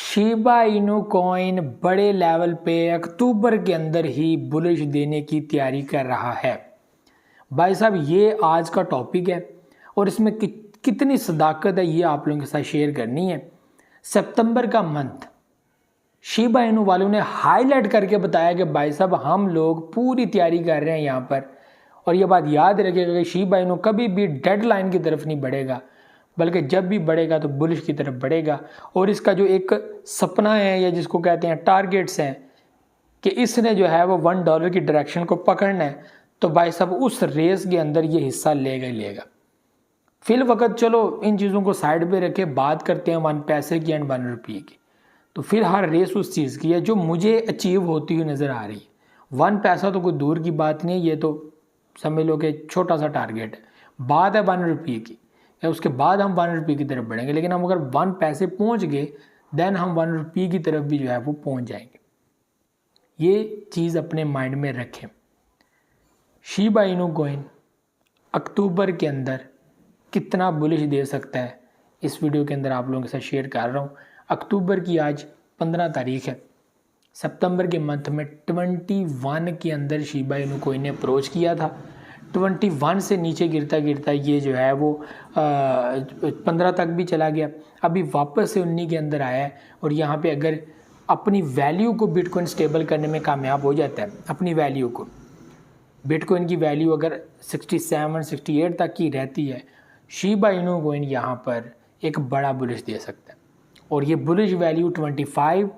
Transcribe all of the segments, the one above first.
Shiba Inu coin बड़े level पे अक्टूबर के अंदर ही बुलिश देने की तैयारी कर रहा है। भाई साहब ये आज का टॉपिक है और इसमें कितनी सदाकत है ये आप लोगों के साथ शेयर करनी है। सितंबर का मंथ शिबा इनू वालों ने हाईलाइट करके बताया कि भाई साहब हम लोग पूरी तैयारी कर रहे हैं यहाँ पर, और ये बात याद रखिएगा कि शिबा इनू कभी भी डेडलाइन की तरफ नहीं बढ़ेगा, बल्कि जब भी बढ़ेगा तो बुलिश की तरफ बढ़ेगा। और इसका जो एक सपना है या जिसको कहते हैं टारगेट्स हैं कि इसने जो है वो $1 की डायरेक्शन को पकड़ना है, तो भाई साहब उस रेस के अंदर ये हिस्सा लेगा ही लेगा। फिल वक्त चलो इन चीज़ों को साइड पे रखे, बात करते हैं 1 पैसे की एंड 1 रुपये की। तो फिर हर रेस उस चीज़ की है जो मुझे अचीव होती हुई नज़र आ रही है। 1 पैसा तो कोई दूर की बात नहीं है, ये तो समझ लो कि छोटा सा टारगेट है। बात है 1 रुपये की, या उसके बाद हम 1 रुपये की तरफ बढ़ेंगे, लेकिन हम अगर 1 पैसे पहुंच गए देन हम 1 रुपये की तरफ भी जो है वो पहुंच जाएंगे। ये चीज़ अपने माइंड में रखें। शिबा इनू कॉइन अक्टूबर के अंदर कितना बुलिश दे सकता है, इस वीडियो के अंदर आप लोगों के साथ शेयर कर रहा हूँ। अक्टूबर की आज 15 तारीख है। सितंबर के मंथ में 21 के अंदर शिबा इनू कॉइन ने अप्रोच किया था। 21 से नीचे गिरता गिरता ये जो है वो 15 तक भी चला गया, अभी वापस से 19 के अंदर आया है। और यहाँ पे अगर अपनी वैल्यू को बिटकॉइन स्टेबल करने में कामयाब हो जाता है, अपनी वैल्यू को, बिटकॉइन की वैल्यू अगर 67-68 तक की रहती है, शिबा इनू कॉइन यहाँ पर एक बड़ा बुलिश दे सकता है। और ये बुलिश वैल्यू 25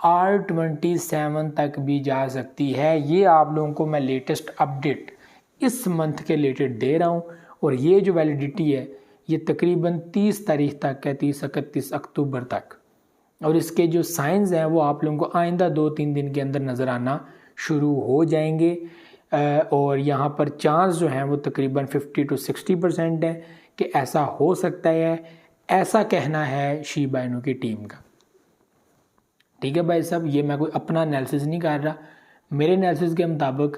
और 27 तक भी जा सकती है। ये आप लोगों को मैं लेटेस्ट अपडेट इस मंथ के रिलेटेड दे रहा हूँ। और ये जो वैलिडिटी है ये तकरीबन 30 तारीख तक है, 30-31 अक्टूबर तक। और इसके जो साइंस हैं वो आप लोगों को आइंदा 2-3 दिन के अंदर नज़र आना शुरू हो जाएंगे। और यहाँ पर चांस जो हैं वो तकरीबन 50-60% है कि ऐसा हो सकता है। ऐसा कहना है शिबा इनू की टीम का। ठीक है भाई साहब, ये मैं कोई अपना एनालिसिस नहीं कर रहा। मेरे एनालिसिस के मुताबिक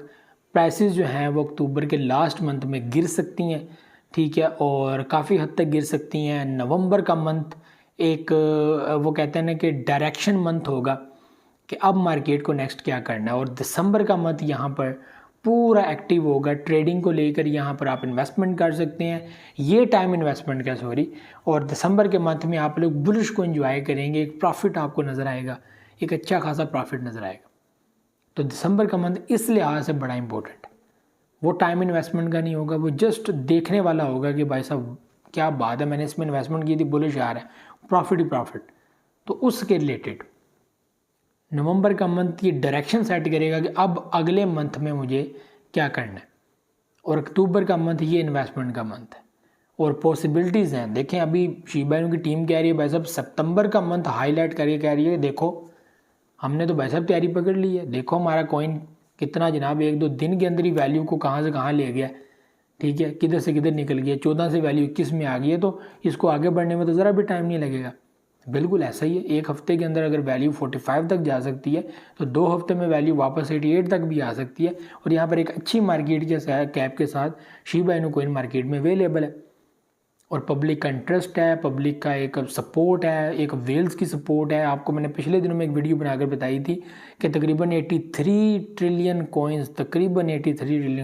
प्राइसेस जो हैं वो अक्टूबर के लास्ट मंथ में गिर सकती हैं, ठीक है, और काफ़ी हद तक गिर सकती हैं। नवंबर का मंथ एक वो कहते हैं ना कि डायरेक्शन मंथ होगा कि अब मार्केट को नेक्स्ट क्या करना है। और दिसंबर का मंथ यहाँ पर पूरा एक्टिव होगा, ट्रेडिंग को लेकर यहाँ पर आप इन्वेस्टमेंट कर सकते हैं। ये टाइम इन्वेस्टमेंट का और दिसंबर के मंथ में आप लोग बुलिश को एंजॉय करेंगे, एक प्रॉफिट आपको नज़र आएगा, एक अच्छा खासा प्रॉफिट नज़र आएगा। तो दिसंबर का मंथ इस लिहाज से बड़ा इंपॉर्टेंट है। वो टाइम इन्वेस्टमेंट का नहीं होगा, वो जस्ट देखने वाला होगा कि भाई साहब क्या बात है, मैंने इसमें इन्वेस्टमेंट की थी, बुलिश आ रहा है, प्रॉफिट ही प्रॉफिट। तो उसके रिलेटेड नवंबर का मंथ ये डायरेक्शन सेट करेगा कि अब अगले मंथ में मुझे क्या करना है। और अक्टूबर का मंथ ये इन्वेस्टमेंट का मंथ है और पॉसिबिलिटीज़ हैं। देखें अभी शिबा इनू की टीम कह रही है भाई साहब सितंबर का मंथ हाईलाइट करके कह रही है देखो हमने तो भाई साहब तैयारी पकड़ ली है, देखो हमारा कॉइन कितना जनाब 1-2 दिन के अंदर ही वैल्यू को कहाँ से कहाँ ले गया, ठीक है, किधर से किधर निकल गया, 14 से वैल्यू 21 में आ गई है। तो इसको आगे बढ़ने में तो ज़रा भी टाइम नहीं लगेगा। बिल्कुल ऐसा ही है, एक हफ्ते के अंदर अगर वैल्यू 45 तक जा सकती है तो 2 हफ्ते में वैल्यू वापस 88 तक भी आ सकती है। और यहाँ पर एक अच्छी मार्केट के कैप के साथ शिबा इनू कॉइन मार्केट में अवेलेबल है और पब्लिक का इंटरेस्ट है, पब्लिक का एक सपोर्ट है, एक वेल्स की सपोर्ट है। आपको मैंने पिछले दिनों में एक वीडियो बनाकर बताई थी कि तकरीबन 83 ट्रिलियन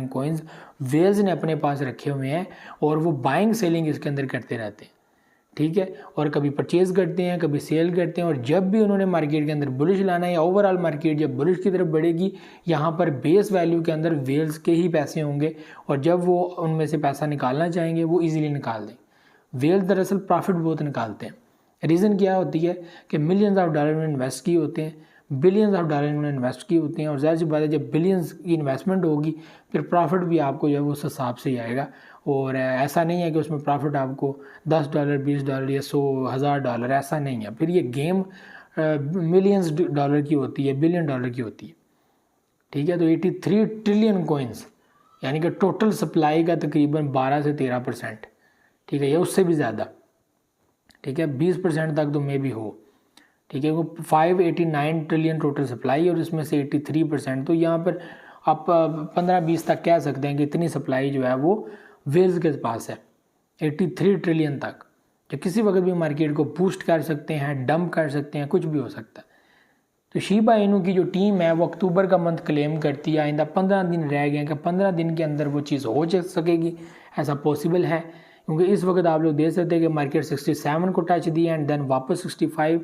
कॉइन्स वेल्स ने अपने पास रखे हुए हैं और वो बाइंग सेलिंग इसके अंदर करते रहते हैं, ठीक है, और कभी परचेज़ करते हैं, कभी सेल करते हैं। और जब भी उन्होंने मार्केट के अंदर बुलिश लाना है या ओवरऑल मार्केट जब बुलिश की तरफ बढ़ेगी, यहाँ पर बेस वैल्यू के अंदर वेल्स के ही पैसे होंगे और जब वो उनमें से पैसा निकालना चाहेंगे वो ईजिली निकाल दें। वेल्स दरअसल प्रॉफिट बहुत निकालते हैं। रीज़न क्या होती है कि मिलियंस ऑफ डॉलर में इन्वेस्ट किए होते हैं, बिलियंस ऑफ डॉलर में इन्वेस्ट किए होते हैं। और ज़ाहिर सी बात है जब बिलियंस की इन्वेस्टमेंट होगी फिर प्रॉफिट भी आपको जो है उस हिसाब से ही आएगा। और ऐसा नहीं है कि उसमें प्रॉफिट आपको $10, $20 या $100,000 ऐसा नहीं है। फिर ये गेम मिलियंस डॉलर की होती है, $1 बिलियन की होती है, ठीक है। तो 83 ट्रिलियन कॉइन्स यानी कि टोटल सप्लाई का तकरीबन 12 से 13%, ठीक है, या उससे भी ज़्यादा, ठीक है, 20% तक तो मे भी हो, ठीक है। वो 589 ट्रिलियन टोटल सप्लाई और इसमें से 83%, तो यहाँ पर आप 15-20 तक कह सकते हैं कि इतनी सप्लाई जो है वो वेल्स के पास है, 83 ट्रिलियन तक। जो किसी वक्त भी मार्केट को बूस्ट कर सकते हैं, डंप कर सकते हैं, कुछ भी हो सकता है। तो शिबा इनू की जो टीम है वो अक्टूबर का मंथ क्लेम करती है, आइंदा 15 दिन रह गए कि 15 दिन के अंदर वो चीज़ हो सकेगी, ऐसा पॉसिबल है। क्योंकि इस वक्त आप लोग देख सकते हैं कि मार्केट 67 को टच दी एंड देन वापस 65,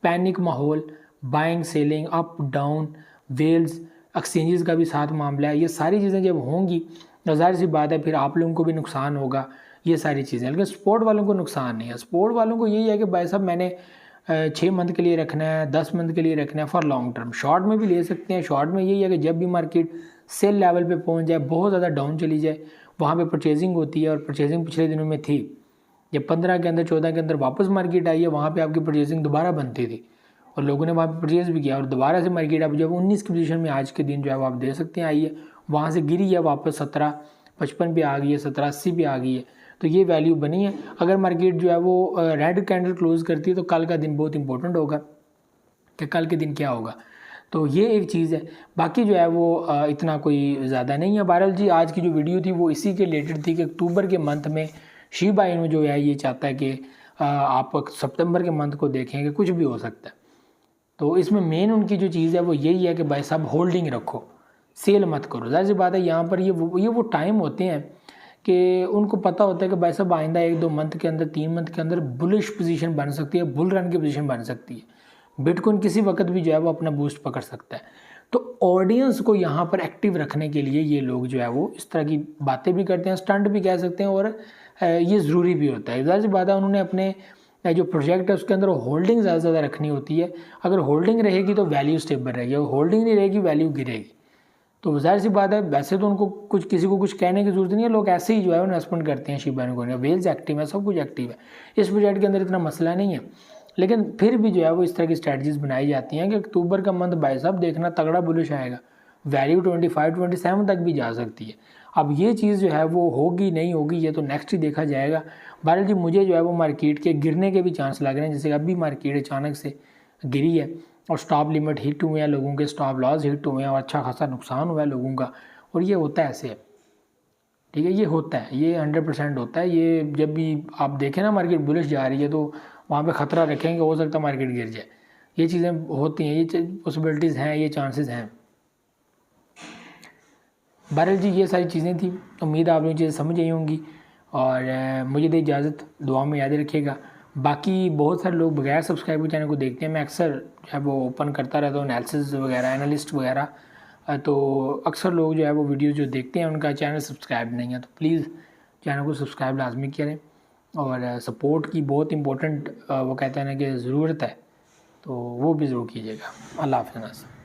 पैनिक माहौल, buying selling, up down, whales, exchanges का भी साथ मामला है। ये सारी चीज़ें जब होंगी तो ज़ाहिर सी बात है फिर आप लोगों को भी नुकसान होगा, ये सारी चीज़ें। लेकिन स्पोर्ट वालों को नुकसान नहीं है। स्पोर्ट वालों को यही है कि भाई साहब मैंने 6 मंथ के लिए रखना है, 10 मंथ के लिए रखना है फॉर लॉन्ग टर्म। शॉर्ट में भी ले सकते हैं। शॉर्ट में यही है कि जब भी मार्केट सेल लेवल पे पहुंच जाए, बहुत ज़्यादा डाउन चली जाए, वहाँ पे परचेजिंग होती है। और परचेजिंग पिछले दिनों में थी, जब 15 के अंदर 14 के अंदर वापस मार्केट आई है, वहाँ पे आपकी परचेजिंग दोबारा बनती थी और लोगों ने वहाँ पे परचेज भी किया। और दोबारा से मार्केट अब जब 19 की पोजीशन में आज के दिन जो है वो आप देख सकते हैं आई है, वहाँ से गिरी है, वापस 17.55 पे आ गई है, 17.80 पे आ गई है। तो ये वैल्यू बनी है। अगर मार्केट जो है वो रेड कैंडल क्लोज करती है तो कल का दिन बहुत इंपॉर्टेंट होगा कि कल के दिन क्या होगा। तो ये एक चीज़ है। बाकी जो है वो इतना कोई ज़्यादा नहीं है। बहरहाल जी आज की जो वीडियो थी वो इसी के रिलेटेड थी कि अक्टूबर के मंथ में शिबा इनू जो है ये चाहता है कि आप सितंबर के मंथ को देखें कि कुछ भी हो सकता है। तो इसमें मेन उनकी जो चीज़ है वो यही है कि भाई साहब होल्डिंग रखो, सेल मत करो। ज़ाहिर सी बात है यहाँ पर ये वो टाइम होते हैं कि उनको पता होता है कि भाई साहब आइंदा 1-2 मंथ के अंदर, 3 मंथ के अंदर बुलिश पोजीशन बन सकती है, बुल रन की पोजीशन बन सकती है। बिटकॉइन किसी वक्त भी जो है वो अपना बूस्ट पकड़ सकता है। तो ऑडियंस को यहाँ पर एक्टिव रखने के लिए ये लोग जो है वो इस तरह की बातें भी करते हैं, स्टंट भी कह सकते हैं, और ये ज़रूरी भी होता है। ज़ाहिर सी बात है उन्होंने अपने जो प्रोजेक्ट है उसके अंदर होल्डिंग ज़्यादा से ज़्यादा रखनी होती है। अगर होल्डिंग रहेगी तो वैल्यू स्टेबल रहेगी, और होल्डिंग नहीं रहेगी वैल्यू गिरेगी। तो जाहिर सी बात है वैसे तो उनको किसी को कुछ कहने की जरूरत नहीं है, लोग ऐसे ही जो है इन्वेस्टमेंट करते हैं शिबा इनू को। वेल्स एक्टिव है, सब कुछ एक्टिव है, इस प्रोजेक्ट के अंदर इतना मसला नहीं है। लेकिन फिर भी जो है वो इस तरह की स्ट्रैटेजीज बनाई जाती हैं कि अक्टूबर का मंथ भाई साहब देखना तगड़ा बुलिश आएगा, वैल्यू 25-27 तक भी जा सकती है। अब ये चीज़ जो है वो होगी नहीं होगी ये तो नेक्स्ट ही देखा जाएगा। बहरहाल जी मुझे जो है वो मार्केट के गिरने के भी चांस लग रहे हैं, जैसे अभी मार्केट अचानक से गिरी है और स्टॉप लिमिट हिट हुए हैं लोगों के, स्टॉप लॉस हिट हुए हैं और अच्छा खासा नुकसान हुआ है लोगों का। और ये होता है ऐसे, ठीक है, ये होता है, ये 100% होता है। ये जब भी आप देखें ना मार्केट बुलिश जा रही है तो वहाँ पे ख़तरा रखेंगे, हो सकता है मार्केट गिर जाए। ये चीज़ें होती हैं, ये पॉसिबिलिटीज़ हैं, ये चांसेस हैं। बहरहाल जी ये सारी चीज़ें थी, उम्मीद है आप लोग चीज़ें समझ आई होंगी। और मुझे दे इजाज़त, दुआ में याद रखिएगा। बाकी बहुत सारे लोग बगैर सब्सक्राइब के चैनल को देखते हैं, मैं अक्सर जो है वो ओपन करता रहता हूँ एनालिसिस वगैरह, एनालिस्ट वगैरह, तो अक्सर लोग जो है वो वीडियो जो देखते हैं उनका चैनल सब्सक्राइब नहीं है। तो प्लीज़ चैनल को सब्सक्राइब लाजमी करें। और सपोर्ट की बहुत इंपॉर्टेंट वो कहते हैं ना कि ज़रूरत है, तो वो भी ज़रूर कीजिएगा। अल्लाह हाफ़िज़।